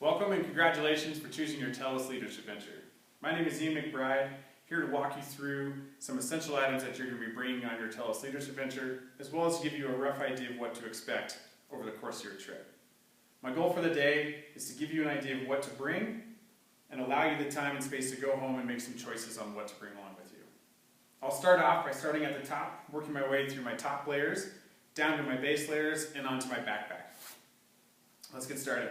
Welcome and congratulations for choosing your TELUS Leadership Venture. My name is Ian McBride, here to walk you through some essential items that you're going to be bringing on your TELUS Leadership Venture, as well as give you a rough idea of what to expect over the course of your trip. My goal for the day is to give you an idea of what to bring and allow you the time and space to go home and make some choices on what to bring along with you. I'll start off by starting at the top, working my way through my top layers, down to my base layers, and onto my backpack. Let's get started.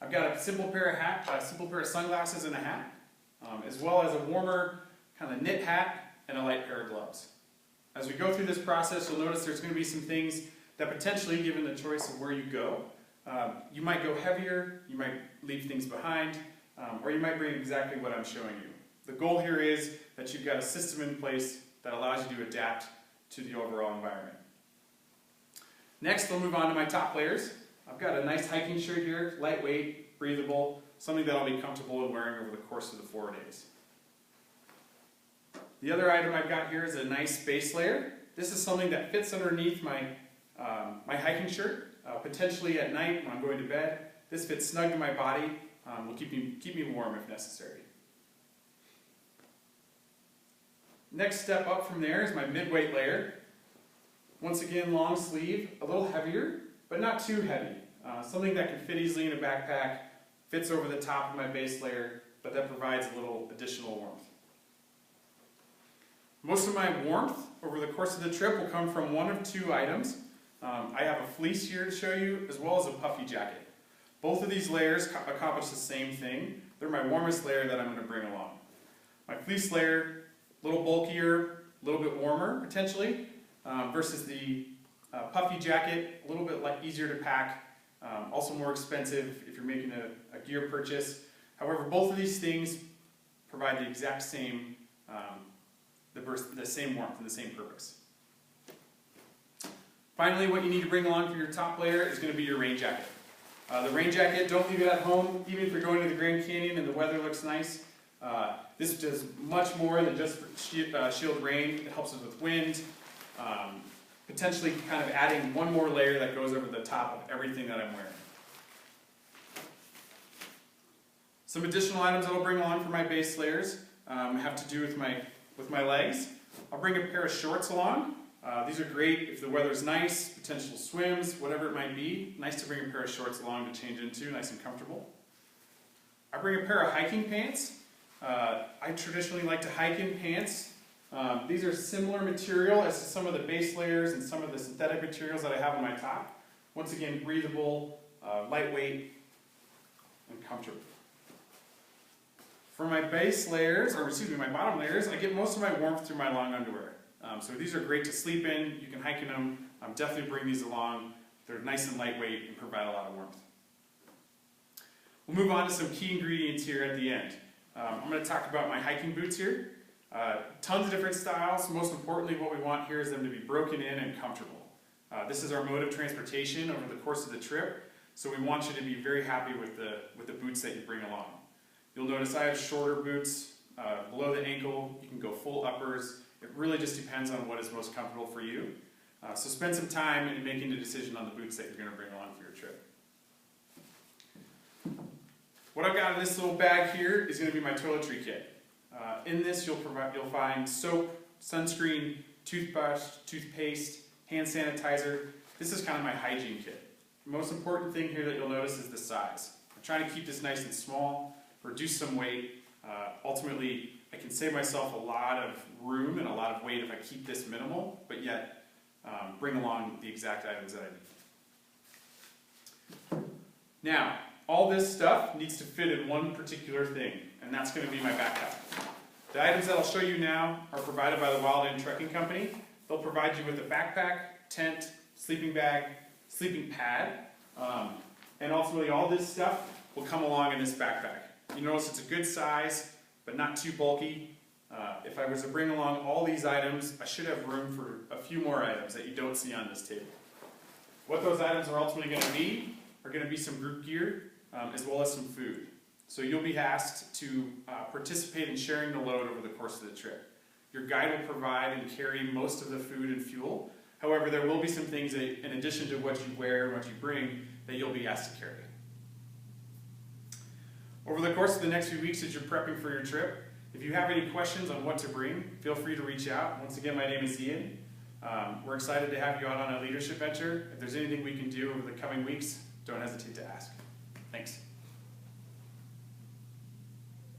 I've got a simple pair of sunglasses and a hat, as well as a warmer kind of knit hat and a light pair of gloves. As we go through this process, you'll notice there's going to be some things that potentially, given the choice of where you go, you might go heavier, you might leave things behind, or you might bring exactly what I'm showing you. The goal here is that you've got a system in place that allows you to adapt to the overall environment. Next, we'll move on to my top layers. I've got a nice hiking shirt here, lightweight, breathable, something that I'll be comfortable in wearing over the course of the 4 days. The other item I've got here is a nice base layer. This is something that fits underneath my hiking shirt, potentially at night when I'm going to bed. This fits snug to my body, will keep me warm if necessary. Next step up from there is my mid-weight layer. Once again, long sleeve, a little heavier, but not too heavy. Something that can fit easily in a backpack, fits over the top of my base layer, but that provides a little additional warmth. Most of my warmth over the course of the trip will come from one of two items. I have a fleece here to show you, as well as a puffy jacket. Both of these layers accomplish the same thing. They're my warmest layer that I'm going to bring along. My fleece layer, a little bulkier, a little bit warmer potentially, versus the puffy jacket, a little bit easier to pack, also more expensive if you're making a gear purchase. However, both of these things provide the exact same, the same warmth and the same purpose. Finally, what you need to bring along for your top layer is going to be your rain jacket. The rain jacket, don't leave it at home, even if you're going to the Grand Canyon and the weather looks nice. This does much more than just shield rain. It helps us with wind. Potentially kind of adding one more layer that goes over the top of everything that I'm wearing. Some additional items that I'll bring along for my base layers have to do with my legs. I'll bring a pair of shorts along. These are great if the weather's nice, potential swims, whatever it might be. Nice to bring a pair of shorts along to change into, nice and comfortable. I bring a pair of hiking pants. I traditionally like to hike in pants. These are similar material as to some of the base layers and some of the synthetic materials that I have on my top. Once again, breathable, lightweight, and comfortable. For my base layers, my bottom layers, I get most of my warmth through my long underwear. So these are great to sleep in. You can hike in them. Definitely bring these along. They're nice and lightweight and provide a lot of warmth. We'll move on to some key ingredients here at the end. I'm going to talk about my hiking boots here. Tons of different styles. Most importantly, what we want here is them to be broken in and comfortable. This is our mode of transportation over the course of the trip, so we want you to be very happy with the boots that you bring along. You'll notice I have shorter boots below the ankle. You can go full uppers. It really just depends on what is most comfortable for you. So spend some time in making a decision on the boots that you're going to bring along for your trip. What I've got in this little bag here is going to be my toiletry kit. In this, you'll find soap, sunscreen, toothbrush, toothpaste, hand sanitizer. This is kind of my hygiene kit. The most important thing here that you'll notice is the size. I'm trying to keep this nice and small, reduce some weight. Ultimately, I can save myself a lot of room and a lot of weight if I keep this minimal, but yet bring along the exact items that I need. Now, all this stuff needs to fit in one particular thing, and that's going to be my backpack. The items that I'll show you now are provided by the Wild End Trekking Company. They'll provide you with a backpack, tent, sleeping bag, sleeping pad, and ultimately all this stuff will come along in this backpack. You notice it's a good size, but not too bulky. If I was to bring along all these items, I should have room for a few more items that you don't see on this table. What those items are ultimately going to be are going to be some group gear, as well as some food. So you'll be asked to participate in sharing the load over the course of the trip. Your guide will provide and carry most of the food and fuel. However, there will be some things that, in addition to what you wear and what you bring, that you'll be asked to carry. Over the course of the next few weeks as you're prepping for your trip, if you have any questions on what to bring, feel free to reach out. Once again, my name is Ian. We're excited to have you out on a leadership venture. If there's anything we can do over the coming weeks, don't hesitate to ask. Thanks.